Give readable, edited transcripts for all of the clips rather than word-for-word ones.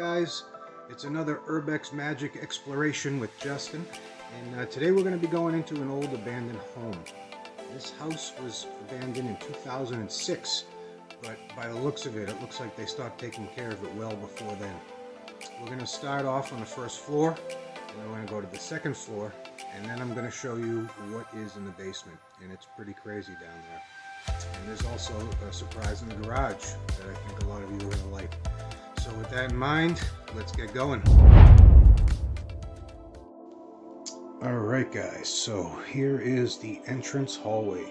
guys? It's another Urbex Magic exploration with Justin, and today we're going to be going into an old abandoned home. This house was abandoned in 2006, but by the looks of it, it looks like they stopped taking care of it well before then. We're going to start off on the first floor, and then we're going to go to the second floor, and then I'm going to show you what is in the basement, and it's pretty crazy down there. And there's also a surprise in the garage that I think a lot of you are going to like. So with that in mind, let's get going. Alright guys, so here is the entrance hallway.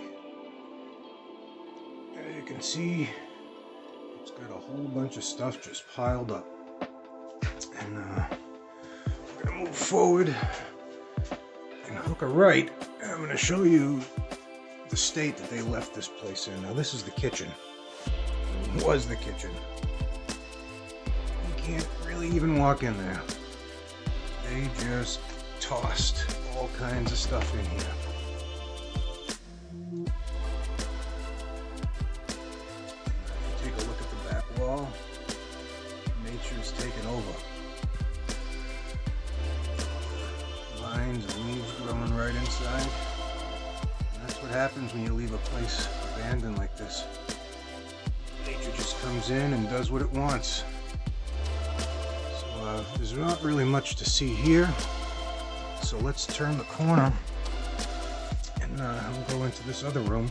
As you can see, it's got a whole bunch of stuff just piled up. And we're going to move forward and hook a right. And I'm going to show you the state that they left this place in. Now this is the kitchen. It was the kitchen. You can't really even walk in there. They just tossed all kinds of stuff in here. If you take a look at the back wall, nature's taken over. Vines and leaves growing right inside. That's what happens when you leave a place abandoned like this. Nature just comes in and does what it wants. So there's not really much to see here. So let's turn the corner and we'll go into this other room.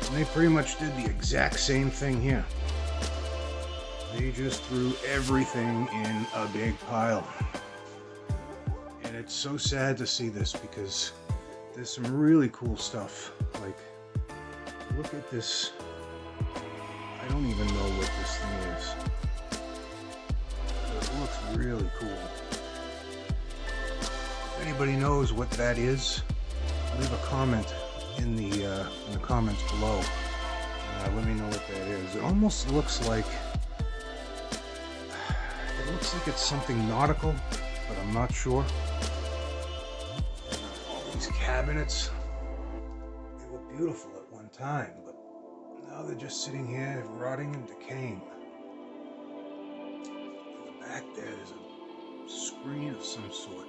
And they pretty much did the exact same thing here. They just threw everything in a big pile. And it's so sad to see this because there's some really cool stuff. Like, look at this. I don't even know what this thing is. But it looks really cool. If anybody knows what that is, leave a comment in the comments below. Let me know what that is. It almost looks like it's something nautical, but I'm not sure. These cabinets, they were beautiful at one time, but now they're just sitting here rotting and decaying. In the back there's a screen of some sort.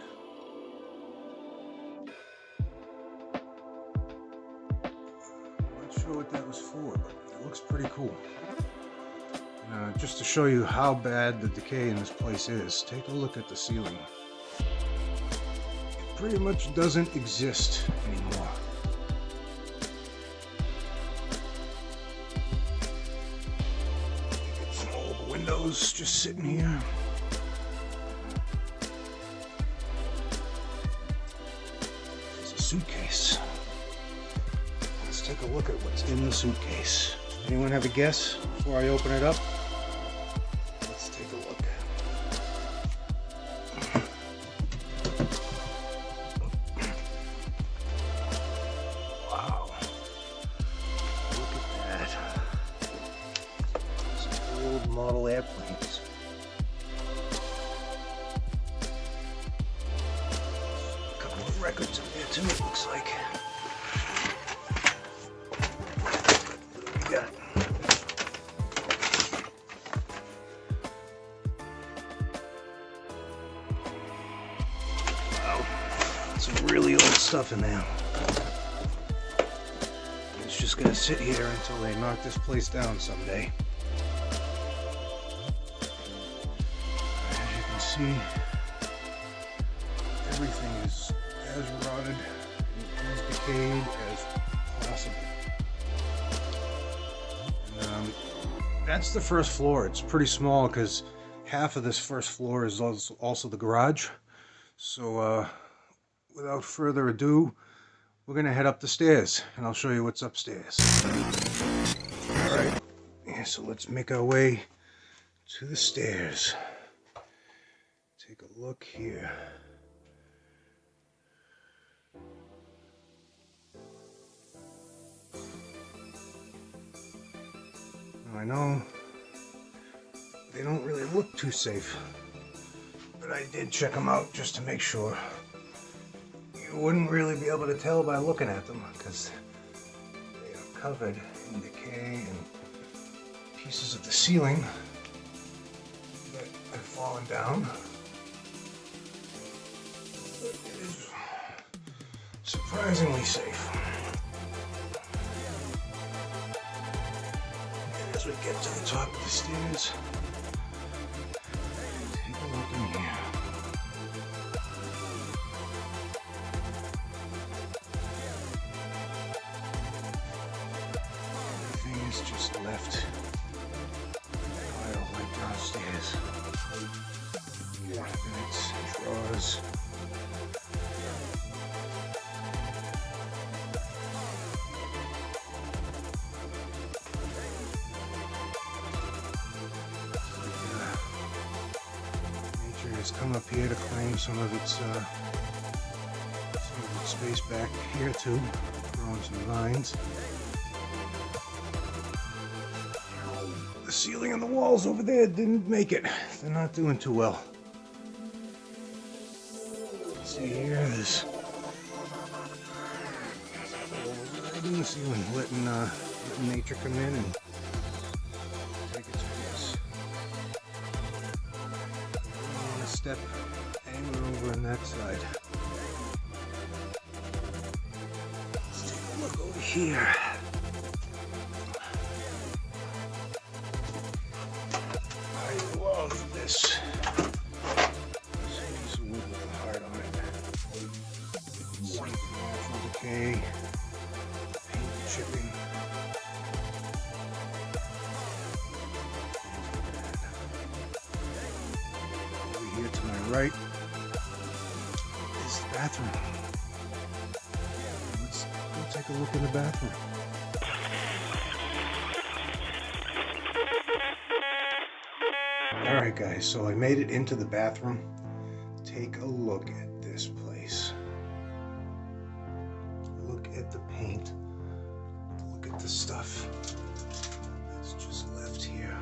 I'm not sure what that was for, but it looks pretty cool. Just to show you how bad the decay in this place is, take a look at the ceiling. Pretty much doesn't exist anymore. Get some old windows just sitting here. There's a suitcase. Let's take a look at what's in the suitcase. Anyone have a guess before I open it up? Let's take a look. Model airplanes. A couple of records in there too, it looks like. What do we got? Wow, some really old stuff in there. It's just gonna sit here until they knock this place down someday. See, everything is as rotted and as decayed as possible. And, that's the first floor. It's pretty small because half of this first floor is also the garage. So without further ado, we're going to head up the stairs and I'll show you what's upstairs. Alright, yeah, so let's make our way to the stairs. Take a look here. Now, I know they don't really look too safe, but I did check them out just to make sure. You wouldn't really be able to tell by looking at them because they are covered in decay and pieces of the ceiling. But I falling down. But it is surprisingly safe. And as we get to the top of the stairs, take a look in here. Everything is just left piled right downstairs. Cabinets, drawers. Nature has come up here to claim some of its space back here too, growing some vines. The ceiling and the walls over there didn't make it. They're not doing too well. See here, there's right in the ceiling, letting nature come in and take its place. I'm gonna step anywhere over on that side. Let's take a look over here. I love this. Piece of wood with a heart on it. Natural decay, paint chipping. Over here to my right is the bathroom. Let's go take a look in the bathroom. Alright guys, so I made it into the bathroom. Take a look at this place. Look at the paint. Look at the stuff that's just left here.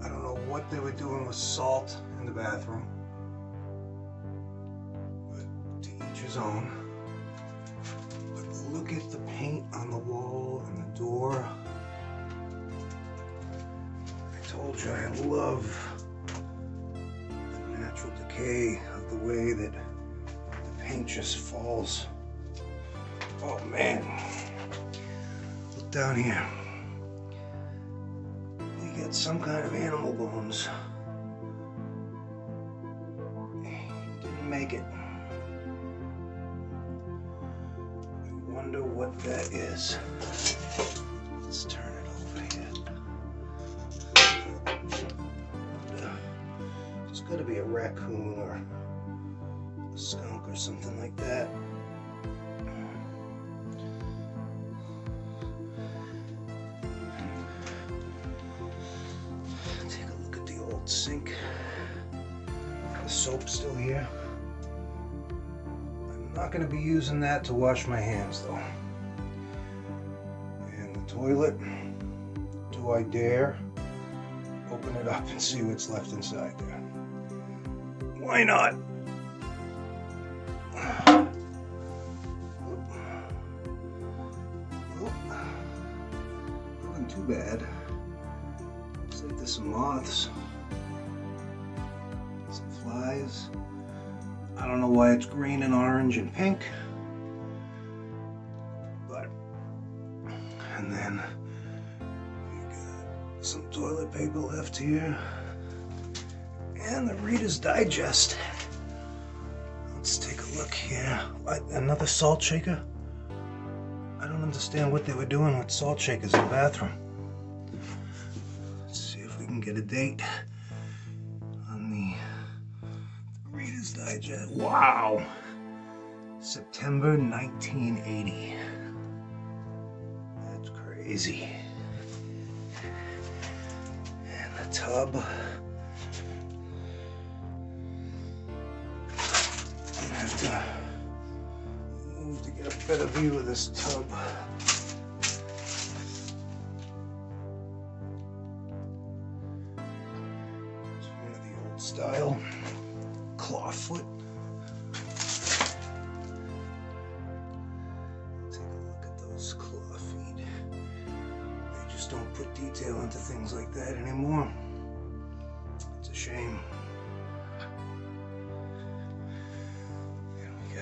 I don't know what they were doing with salt in the bathroom, but to each his own. But look at the paint on the wall and the door. I told you I love the natural decay of the way that the paint just falls. Oh man, look down here. We got some kind of animal bones. Didn't make it. I wonder what that is. Let's turn it over here. It's gotta be a raccoon or a skunk or something like that. Take a look at the old sink. The soap's still here. I'm not going to be using that to wash my hands though. And the toilet, do I dare open it up and see what's left inside there? Why not? Nothing too bad. Looks like there's some moths, some flies. I don't know why it's green and orange and pink, but, and then we got some toilet paper left here, and the Reader's Digest. Let's take a look here. Another salt shaker. I don't understand what they were doing with salt shakers in the bathroom. Let's see if we can get a date on the Reader's Digest. Wow! September 1980. That's crazy. And the tub. I have to move to get a better view of this tub. It's one of the old style clawfoot. Take a look at those claw feet. They just don't put detail into things like that anymore.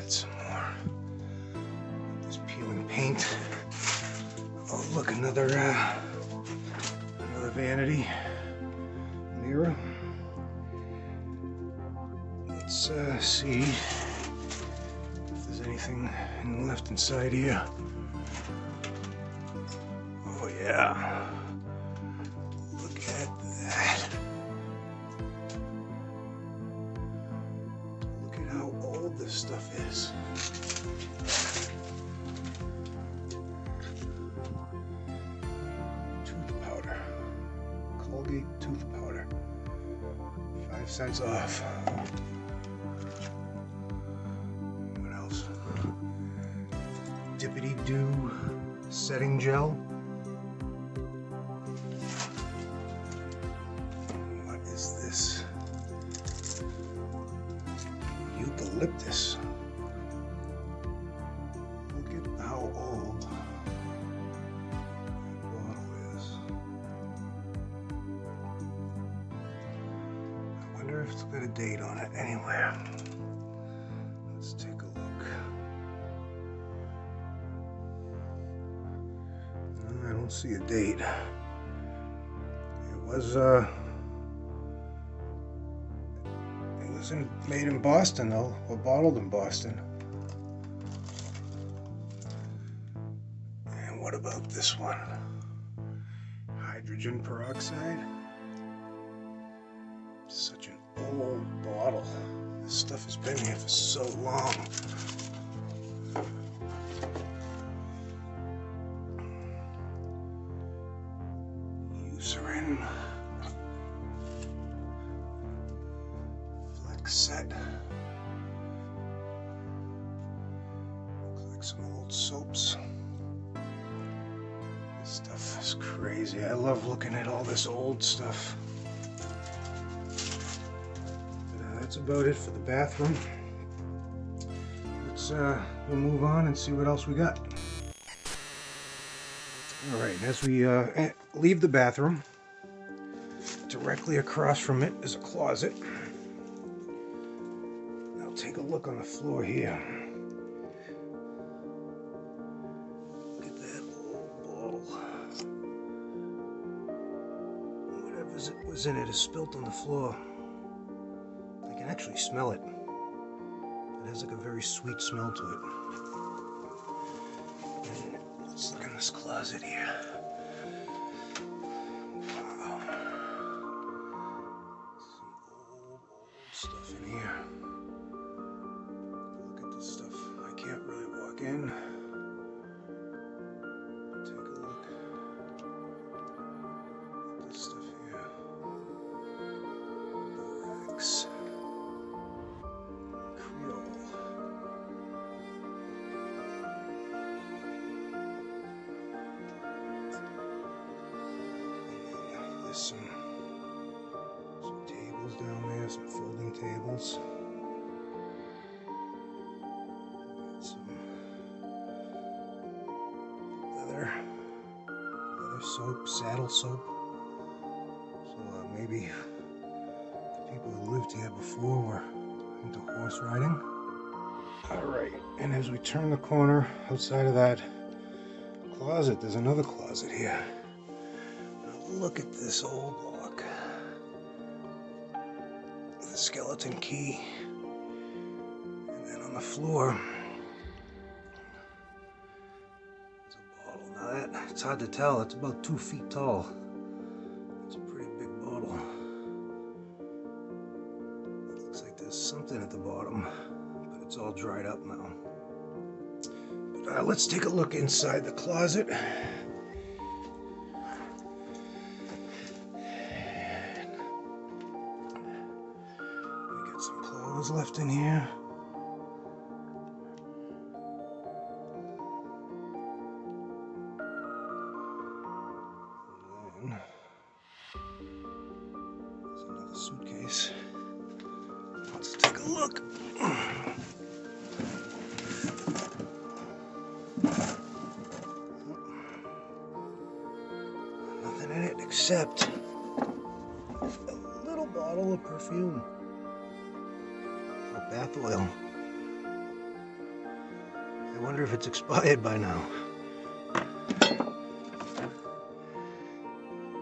Get some more. Just peeling paint. Oh, look, another vanity mirror. Let's see if there's anything left inside here. Oh yeah. Look at that. Look at how old this stuff is. Tooth powder. Colgate tooth powder. 5 cents off. What else? Dippity-doo setting gel. What is this? Eucalyptus. Look at how old that bottle is. I wonder if it's got a date on it anywhere. Let's take a look. No, I don't see a date. It was made in Boston though, or bottled in Boston. And what about this one? Hydrogen peroxide. Such an old bottle. This stuff has been here for so long. Eucerin. Set. Looks like some old soaps. This stuff is crazy. I love looking at all this old stuff. But, that's about it for the bathroom. Let's we'll move on and see what else we got. All right, as we leave the bathroom, directly across from it is a closet. Take a look on the floor here. Look at that old bottle. Whatever was in it is spilt on the floor. I can actually smell it. It has like a very sweet smell to it. And let's look in this closet here. Wow. Some old stuff in here. In. Take a look at this stuff here. Urbex. Creole. And there's some tables down there, some folding tables. Soap, saddle soap. So maybe the people who lived here before were into horse riding. Alright, and as we turn the corner outside of that closet, there's another closet here. Now look at this old lock. The skeleton key. And then on the floor, it's hard to tell. It's about 2 feet tall. It's a pretty big bottle. It looks like there's something at the bottom, but it's all dried up now. But, let's take a look inside the closet. We got some clothes left in here. There's another suitcase. Let's take a look. Nothing in it except a little bottle of perfume. Oh, bath oil. I wonder if it's expired by now.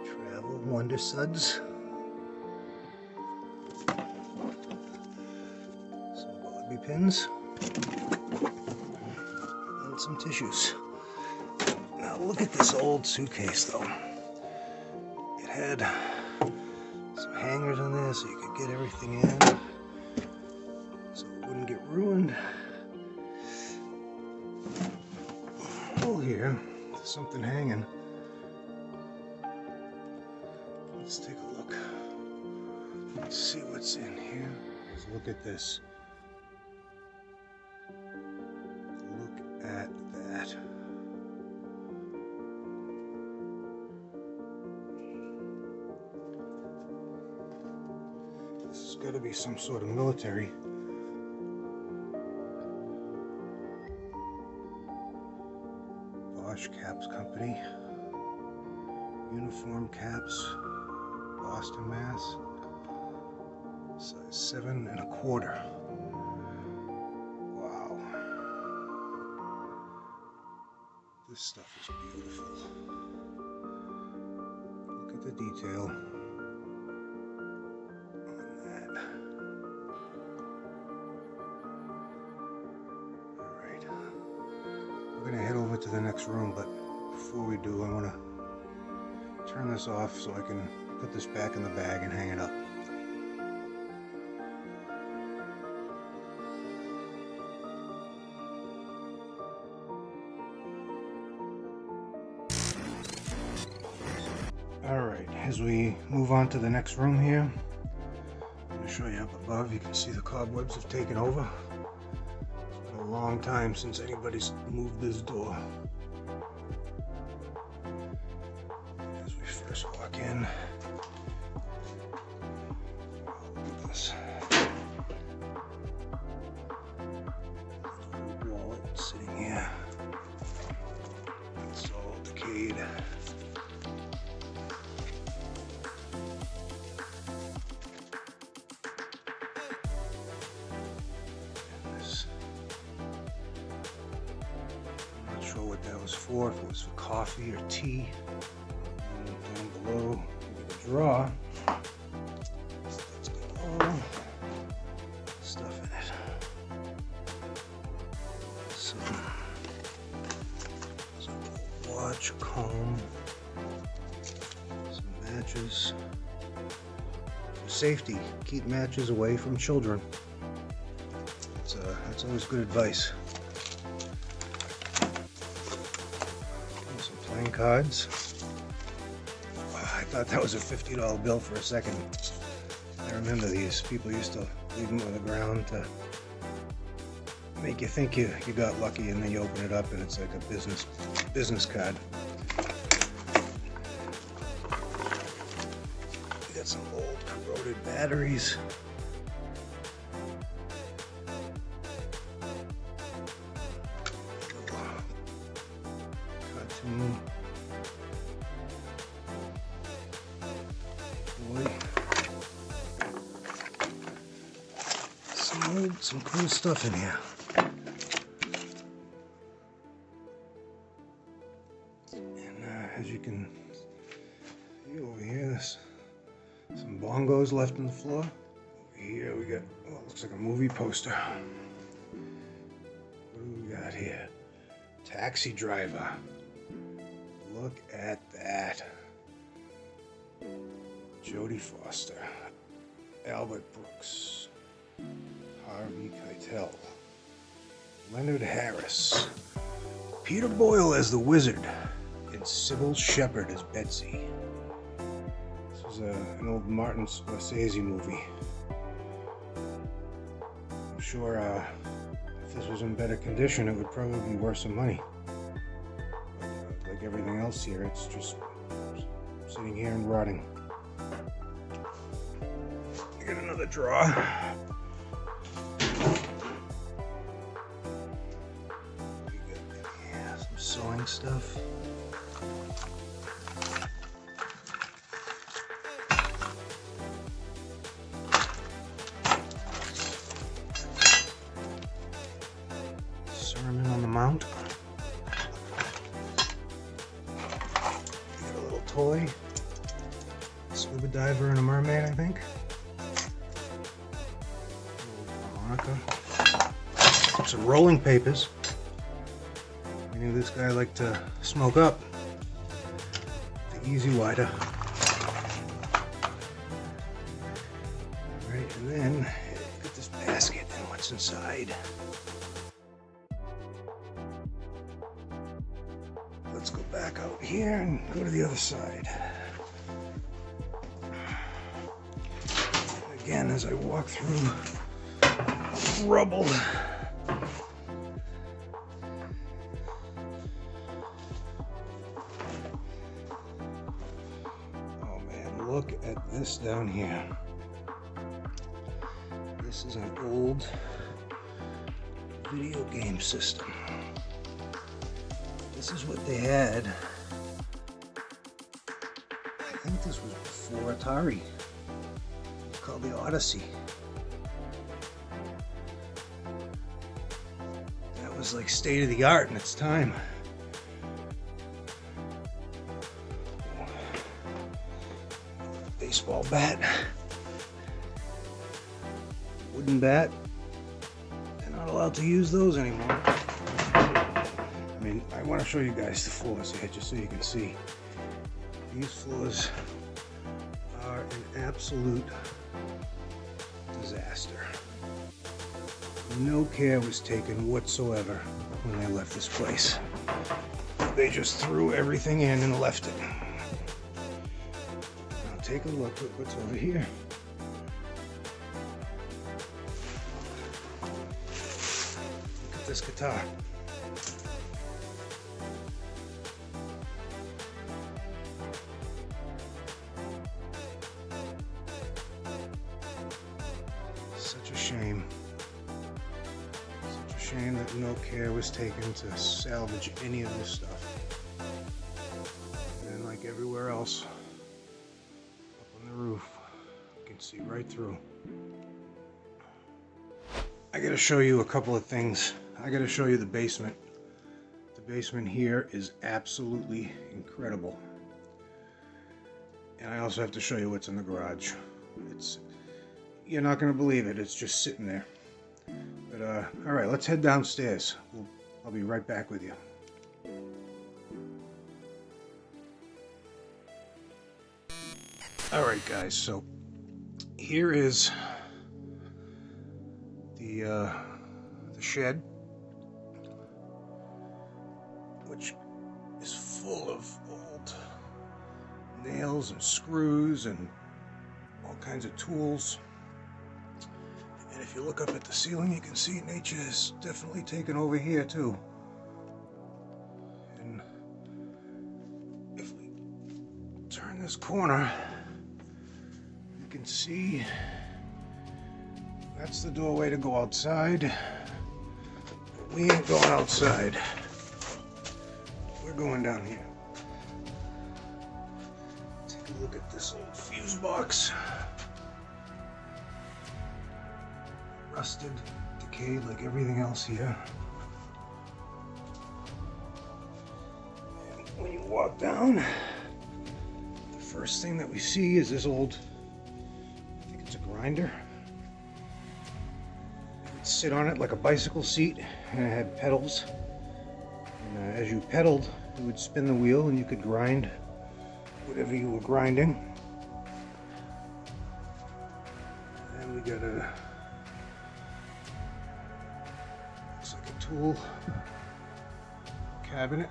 Travel Wonder Suds. Some bobby pins. And some tissues. Now look at this old suitcase though. It had some hangers on there so you could get everything in. So it wouldn't get ruined. Oh, here, there's something hanging. Let's take a look. Let's see what's in here. Let's look at this. Look at that. This has got to be some sort of military. Caps Company, uniform caps, Boston, Mass, size 7 1/4. Wow, this stuff is beautiful. Look at the detail on that. We're going to head over to the next room, but before we do, I want to turn this off so I can put this back in the bag and hang it up. Alright, as we move on to the next room here, I'm going to show you up above. You can see the cobwebs have taken over. A long time since anybody's moved this door. As we first walk in, look at this. Wallet sitting here. It's all decayed. What that was for, if it was for coffee or tea. And down below, you get a drawer. It's got all stuff in it. Some watch, comb, some matches. For safety, keep matches away from children. That's always good advice. Playing cards. Wow, I thought that was a $50 bill for a second. I remember these. People used to leave them on the ground to make you think you got lucky, and then you open it up and it's like a business card. We got some old corroded batteries. Some cool stuff in here. And as you can see over here, there's some bongos left on the floor. Over here we got, oh, it looks like a movie poster. What do we got here? Taxi Driver. Look at that. Jodie Foster. Albert Brooks. Harvey Keitel, Leonard Harris, Peter Boyle as the Wizard, and Sybil Shepherd as Betsy. This was an old Martin Scorsese movie. I'm sure if this was in better condition, it would probably be worth some money. But, like everything else here, it's just sitting here and rotting. I got another drawer. Sewing stuff. Sermon on the Mount. Got a little toy. Scuba diver and a mermaid, I think. Harmonica. Some rolling papers. I knew this guy liked to smoke up. The Easy Wider. Alright, and then look at this basket and what's inside. Let's go back out here and go to the other side. Again, as I walk through rubble. Oh man, look at this down here. This is an old video game system. This is what they had. I think this was before Atari. It's called the Odyssey. That was like state of the art in its time. Baseball bat. Wooden bat. They're not allowed to use those anymore. I mean, I want to show you guys the floors here just so you can see. These floors are an absolute disaster. No care was taken whatsoever when they left this place. They just threw everything in and left it. Now take a look at what's over here. Look at this guitar. Such a shame. Such a shame that no care was taken to salvage any of this stuff. And like everywhere else, up on the roof, you can see right through. I gotta show you a couple of things. I gotta show you the basement. The basement here is absolutely incredible. And I also have to show you what's in the garage. You're not going to believe it. It's just sitting there. But, all right, let's head downstairs. I'll be right back with you. All right, guys. So here is the shed, which is full of old nails and screws and all kinds of tools. And if you look up at the ceiling, you can see nature has definitely taken over here too. And if we turn this corner, you can see that's the doorway to go outside. But we ain't going outside. We're going down here. Take a look at this old fuse box. Rusted, decayed like everything else here. And when you walk down, the first thing that we see is this old, I think it's a grinder. You would sit on it like a bicycle seat, and it had pedals. And as you pedaled, it would spin the wheel and you could grind whatever you were grinding. And then we got a tool cabinet.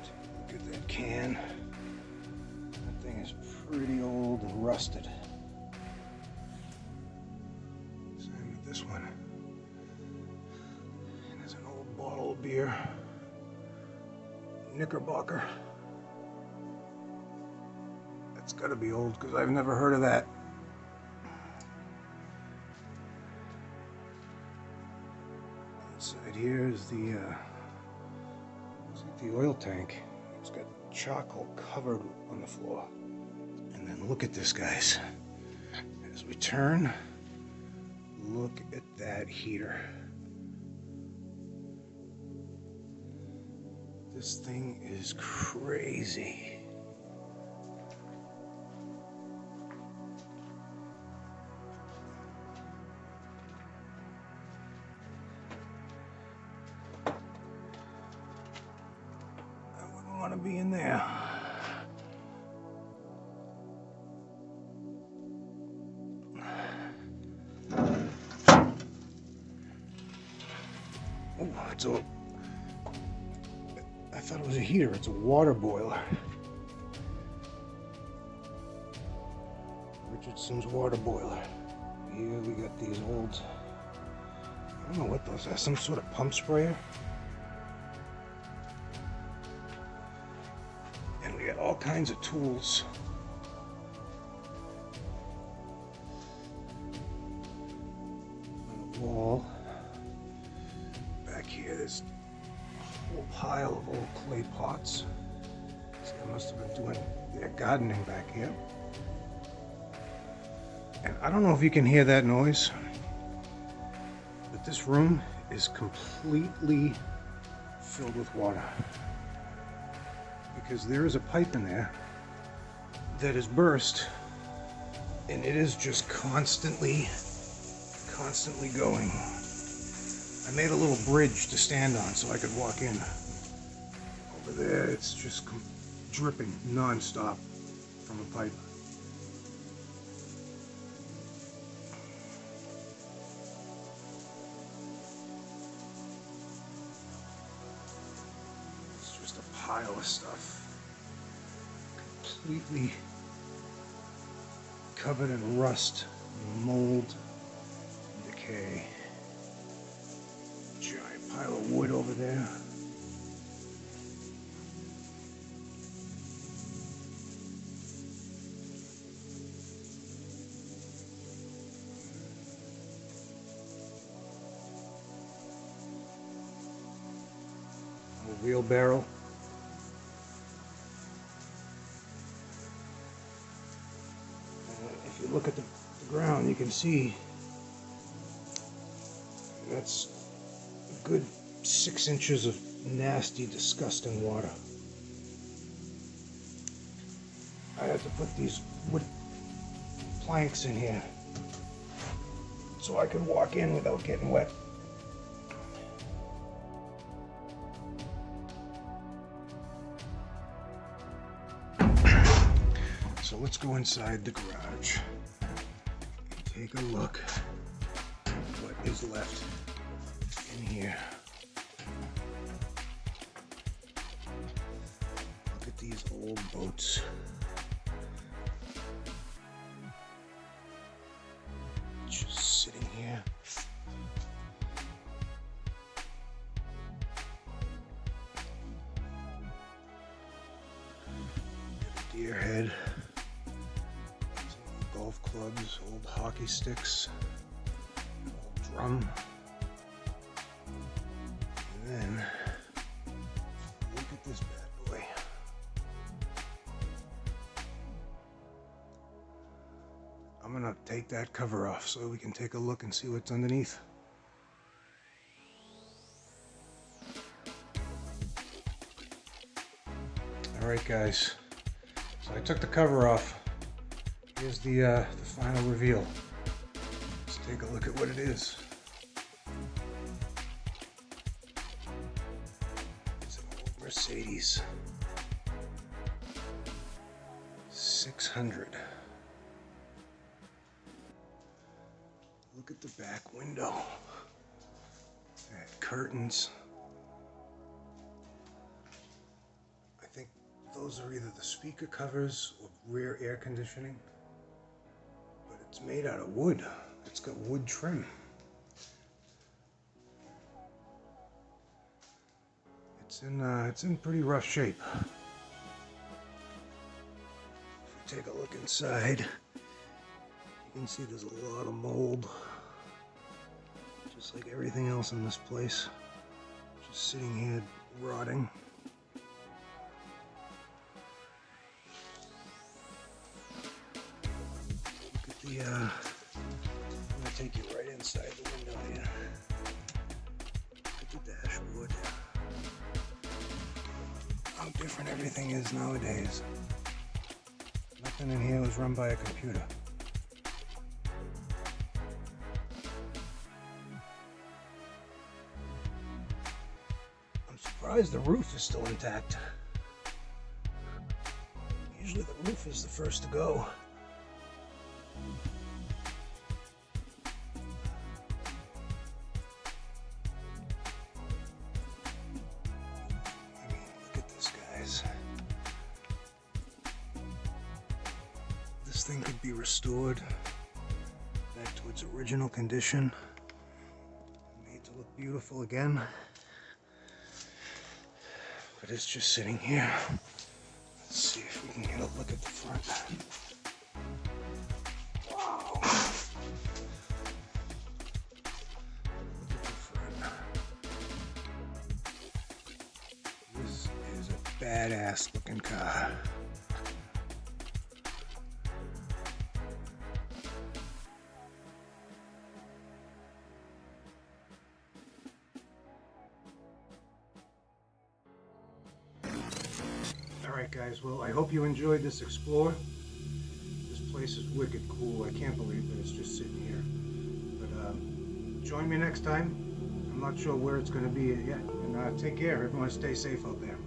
Take a look at that can. That thing is pretty old and rusted. Same with this one. And there's an old bottle of beer. Knickerbocker. That's gotta be old because I've never heard of that. Inside here is the oil tank. It's got charcoal covered on the floor. And then look at this, guys. As we turn, look Look at that heater. This thing is crazy. I wouldn't want to be in there. Oh, I thought it was a heater. It's a water boiler. Richardson's water boiler. Here we got these old, I don't know what those are, some sort of pump sprayer. And we got all kinds of tools. On the wall. Back here, there's a whole pile of old clay pots. So they must have been doing their gardening back here. And I don't know if you can hear that noise, but this room is completely filled with water. Because there is a pipe in there that is burst, and it is just constantly going. I made a little bridge to stand on so I could walk in. Over there, it's just dripping non-stop from a pipe. It's just a pile of stuff. Completely covered in rust, mold, and decay. Giant pile of wood over there. A wheelbarrow. If you look at the ground, you can see that's a good 6 inches of nasty, disgusting water. I had to put these wood planks in here so I could walk in without getting wet. So let's go inside the garage and take a look at what is left in here. Look at these old boats. Just sitting here. Got a deer head. Golf clubs, old hockey sticks, old drum. And then, look at this bad boy. I'm gonna take that cover off so we can take a look and see what's underneath. Alright guys, so I took the cover off. Here's the final reveal. Let's take a look at what it is. It's an old Mercedes 600. Look at the back window. That curtains. I think those are either the speaker covers or rear air conditioning. It's made out of wood. It's got wood trim. It's in pretty rough shape. If we take a look inside, you can see there's a lot of mold. Just like everything else in this place. Just sitting here rotting. I'm gonna take you right inside the wood. How different everything is nowadays. Nothing in here was run by a computer. I'm surprised the roof is still intact. Usually the roof is the first to go. This thing could be restored back to its original condition, made to look beautiful again, but it's just sitting here. Let's see if we can get a look at the front. Wow! Look at the front. This is a badass looking car. Alright guys, well I hope you enjoyed this explore. This place is wicked cool. I can't believe that it's just sitting here. But join me next time. I'm not sure where it's going to be yet. And take care. Everyone stay safe out there.